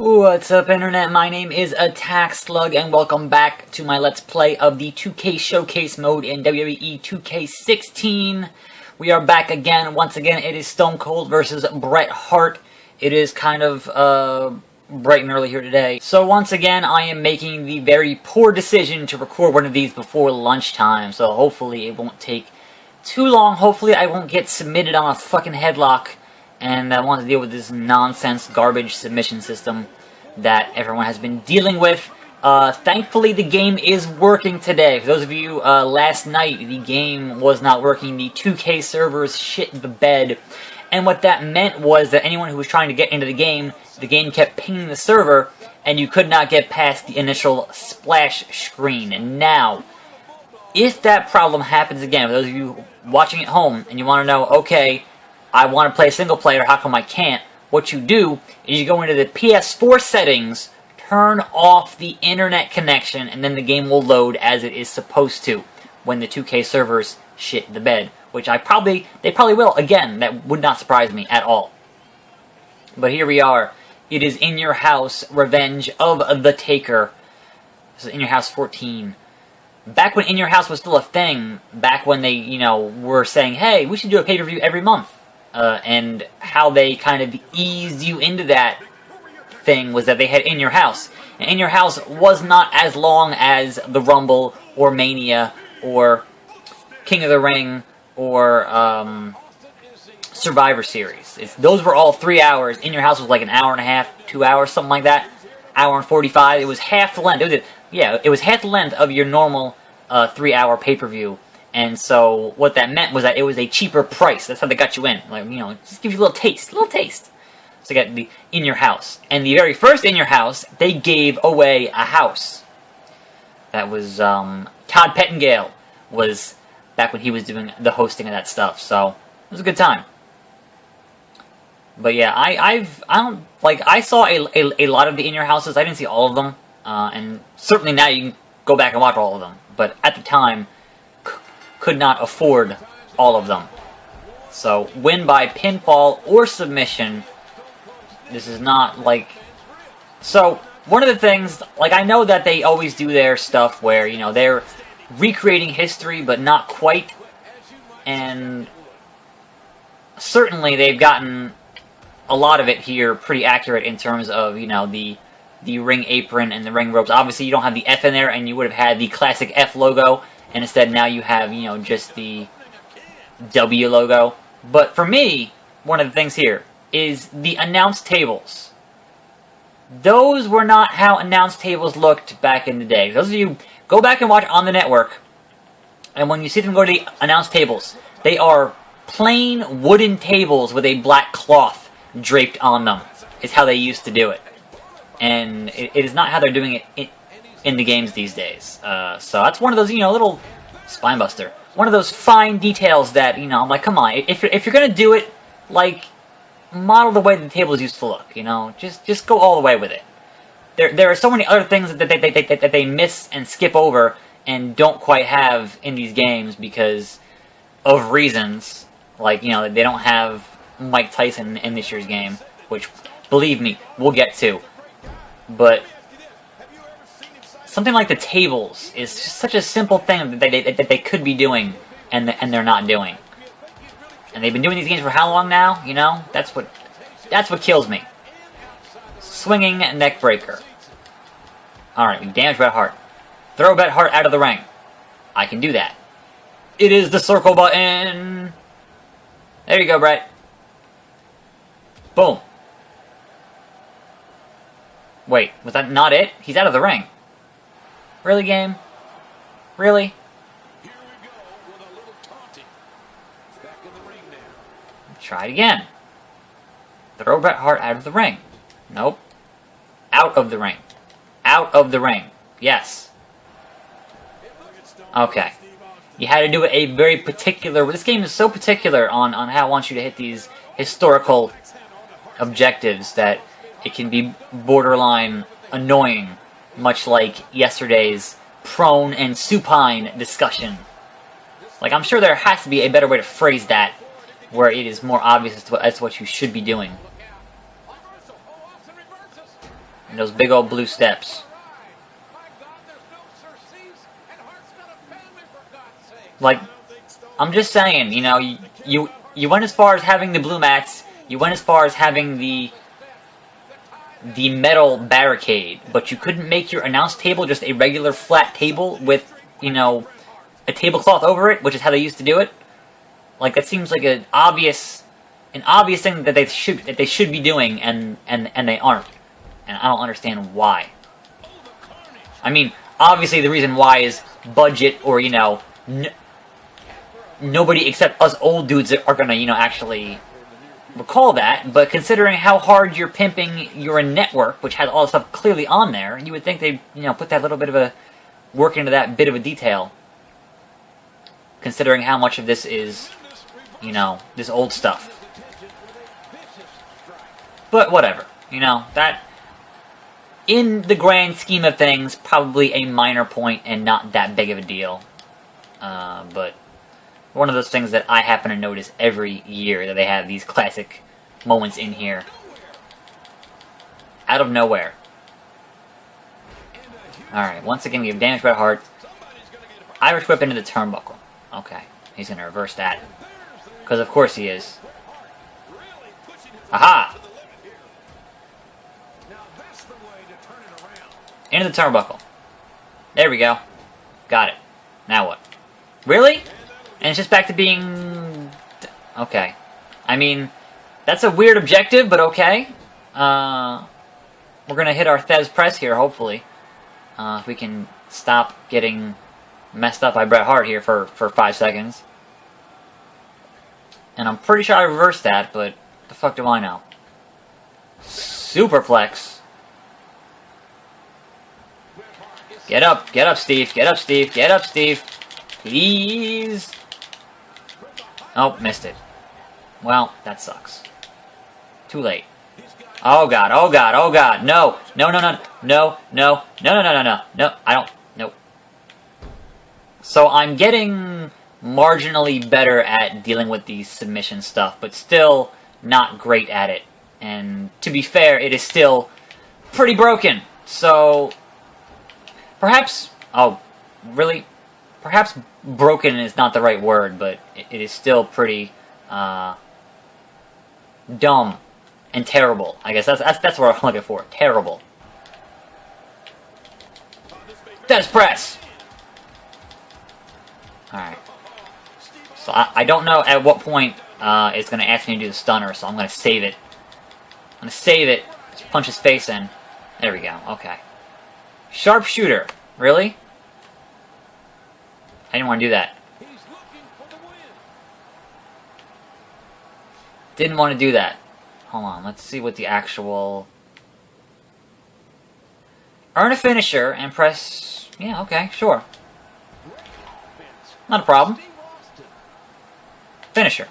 What's up, Internet? My name is Attack Slug, and welcome back to my Let's Play of the 2K Showcase mode in WWE 2K16. We are back again. Once again, it is Stone Cold versus Bret Hart. It is kind of, bright and early here today. So once again, I am making the very poor decision to record one of these before lunchtime, so hopefully it won't take too long. Hopefully I won't get submitted on a fucking headlock, and I want to deal with this nonsense garbage submission system that everyone has been dealing with. Thankfully the game is working today. For those of you, last night the game was not working. The 2K servers shit the bed. And what that meant was that anyone who was trying to get into the game kept pinging the server, and you could not get past the initial splash screen. And now, if that problem happens again, for those of you watching at home, and you want to know, okay, I want to play single player, how come I can't? What you do is you go into the PS4 settings, turn off the internet connection, and then the game will load as it is supposed to when the 2K servers shit the bed. Which they probably will. Again, that would not surprise me at all. But here we are. It is In Your House, Revenge of the Taker. This is In Your House 14. Back when In Your House was still a thing, back when they, were saying, hey, we should do a pay-per-view every month. And how they kind of eased you into that thing was that they had In Your House. And In Your House was not as long as the Rumble, or Mania, or King of the Ring, or Survivor Series. Those were all 3 hours. In Your House was like an hour and a half, 2 hours, something like that. Hour and 45. It was half the length. It was half the length of your normal 3-hour pay-per-view. And so what that meant was that it was a cheaper price. That's how they got you in. Like, just give you a little taste. So you got the In Your House. And the very first In Your House, they gave away a house. That was, Todd Pettengill was back when he was doing the hosting of that stuff. So it was a good time. But yeah, I saw a lot of the In Your Houses. I didn't see all of them. And certainly now you can go back and watch all of them. But at the time, could not afford all of them. So, win by pinfall or submission. This is not like... So, one of the things, I know that they always do their stuff where, they're recreating history, but not quite. And certainly they've gotten a lot of it here pretty accurate in terms of, the ring apron and the ring ropes. Obviously, you don't have the F in there, and you would have had the classic F logo. And instead, now you have, just the W logo. But for me, one of the things here is the announce tables. Those were not how announce tables looked back in the day. Those of you, go back and watch on the network, and when you see them go to the announce tables, they are plain wooden tables with a black cloth draped on them, is how they used to do it. And it is not how they're doing it in the games these days. So that's one of those, little spine buster. One of those fine details that, I'm like, come on, if you're gonna do it, model the way the tables used to look, just go all the way with it. There are so many other things that they miss and skip over and don't quite have in these games because of reasons. They don't have Mike Tyson in this year's game, which, believe me, we'll get to. But something like the tables is just such a simple thing that they could be doing, and they're not doing. And they've been doing these games for how long now? That's what kills me. Swinging neck breaker. Alright, we damage Bret Hart. Throw Bret Hart out of the ring. I can do that. It is the circle button. There you go, Bret. Boom. Wait, was that not it? He's out of the ring. Really, game? Really? Try it again. Throw Bret Hart out of the ring. Nope. Out of the ring. Out of the ring. Yes. Okay. You had to do it a very particular... This game is so particular on how it wants you to hit these historical objectives that it can be borderline annoying, much like yesterday's prone and supine discussion. I'm sure there has to be a better way to phrase that, where it is more obvious as to what you should be doing. And those big old blue steps. Like, I'm just saying, you know, you went as far as having the blue mats, you went as far as having the metal barricade, but you couldn't make your announce table just a regular flat table with, you know, a tablecloth over it, which is how they used to do it. Like, that seems like an obvious thing that they should be doing, and they aren't. And I don't understand why. I mean, obviously the reason why is budget, or, you know, nobody except us old dudes are gonna, you know, actually recall that. But considering how hard you're pimping your network, which has all the stuff clearly on there, you would think they'd, you know, put that little bit of a work into that bit of a detail. Considering how much of this is, you know, this old stuff. But whatever, you know, that, in the grand scheme of things, probably a minor point and not that big of a deal. But one of those things that I happen to notice every year, that they have these classic moments in here. Out of nowhere. Alright, once again we have damage by heart. Irish whip into the turnbuckle. Okay, he's going to reverse that. Because of course he is. Aha! Into the turnbuckle. There we go. Got it. Now what? Really? And it's just back to being... Okay. I mean, that's a weird objective, but okay. We're going to hit our Thez press here, hopefully. If we can stop getting messed up by Bret Hart here for 5 seconds. And I'm pretty sure I reversed that, but the fuck do I know? Superplex. Get up, Steve, get up, Steve, get up, Steve. Please. Oh, missed it. Well, that sucks. Too late. Oh god, oh god, oh god, no, no, no, no, no, no, no, no, no, no, no, no, I don't, nope. So I'm getting marginally better at dealing with the submission stuff, but still not great at it. And to be fair, it is still pretty broken. So perhaps, oh, really? Perhaps broken is not the right word, but it is still pretty dumb and terrible. I guess that's what I'm looking for. Terrible. Death press. All right. So I don't know at what point it's going to ask me to do the stunner, so I'm going to save it. I'm going to save it. Just punch his face in. There we go. Okay. Sharpshooter. Really? I didn't want to do that. Didn't want to do that. Hold on. Let's see what the actual... Earn a finisher and press... Yeah, okay. Sure. Not a problem. Finisher.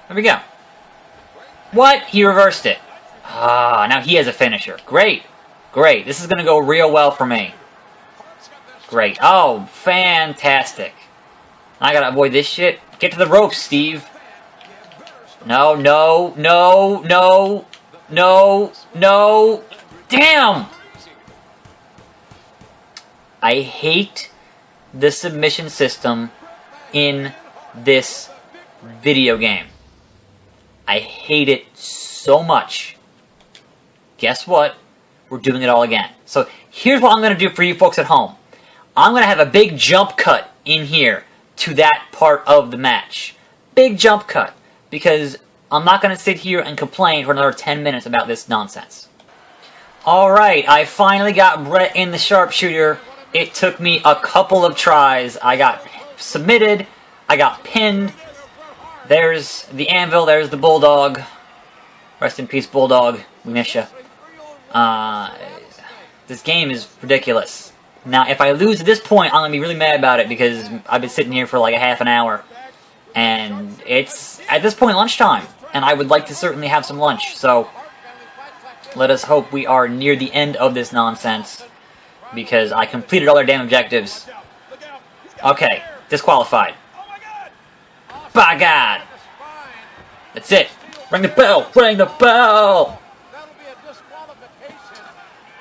There we go. What? He reversed it. Ah, now he has a finisher. Great. Great. This is going to go real well for me. Great. Oh, fantastic. I got to avoid this shit. Get to the ropes, Steve. No, no, no, no, no, no. Damn! I hate the submission system in this video game. I hate it so much. Guess what? We're doing it all again. So here's what I'm going to do for you folks at home. I'm going to have a big jump cut in here to that part of the match. Big jump cut. Because I'm not going to sit here and complain for another 10 minutes about this nonsense. Alright, I finally got Bret in the sharpshooter. It took me a couple of tries. I got submitted. I got pinned. There's the anvil. There's the bulldog. Rest in peace, bulldog. We miss ya. This game is ridiculous. Now, if I lose at this point, I'm going to be really mad about it because I've been sitting here for like a half an hour. And it's, at this point, lunchtime. And I would like to certainly have some lunch. So, let us hope we are near the end of this nonsense. Because I completed all their damn objectives. Okay, disqualified. By God! That's it. Ring the bell! Ring the bell!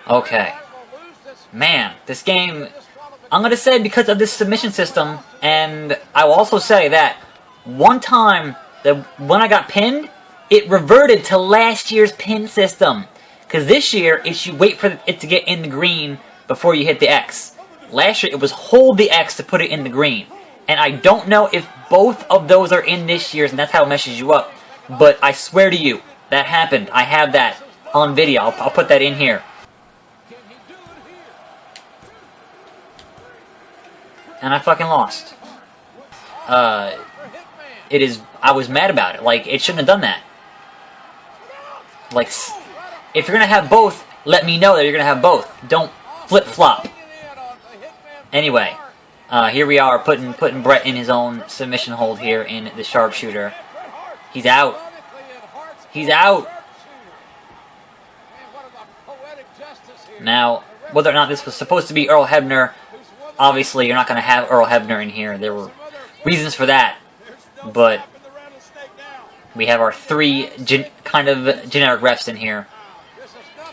Okay. Man, this game, I'm going to say because of this submission system, and I will also say that one time, when I got pinned, it reverted to last year's pin system. Because this year, it should wait for it to get in the green before you hit the X. Last year, it was hold the X to put it in the green. And I don't know if both of those are in this year's, and that's how it messes you up. But I swear to you, that happened. I have that on video. I'll put that in here. And I fucking lost. I was mad about it. Like, it shouldn't have done that. Like, if you're gonna have both, let me know that you're gonna have both. Don't flip-flop. Anyway, here we are, putting Brett in his own submission hold here in the sharpshooter. He's out. He's out. Now, whether or not this was supposed to be Earl Hebner, obviously you're not going to have Earl Hebner in here. There were reasons for that. But we have our three kind of generic refs in here.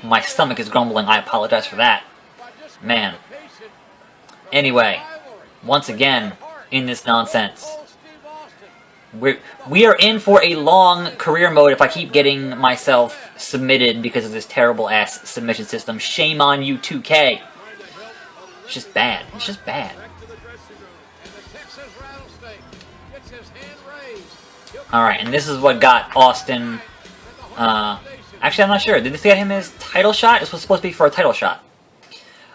My stomach is grumbling. I apologize for that. Man. Anyway, once again, in this nonsense. We are in for a long career mode if I keep getting myself submitted because of this terrible-ass submission system. Shame on you, 2K. It's just bad. It's just bad. Alright, and this is what got Austin... actually, I'm not sure. Did this get him his title shot? This was supposed to be for a title shot.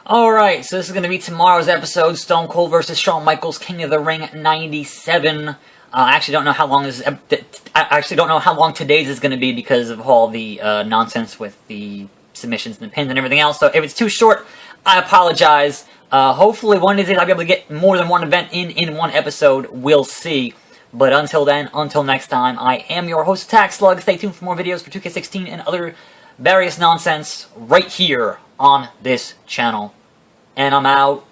Alright, so this is going to be tomorrow's episode. Stone Cold vs. Shawn Michaels, King of the Ring 97. I actually don't know how long this. I actually don't know how long today's is going to be because of all the nonsense with the submissions and the pins and everything else. So if it's too short, I apologize. Hopefully one of these days I'll be able to get more than one event in one episode. We'll see. But until then, until next time, I am your host, Attack Slug. Stay tuned for more videos for 2K16 and other various nonsense right here on this channel. And I'm out.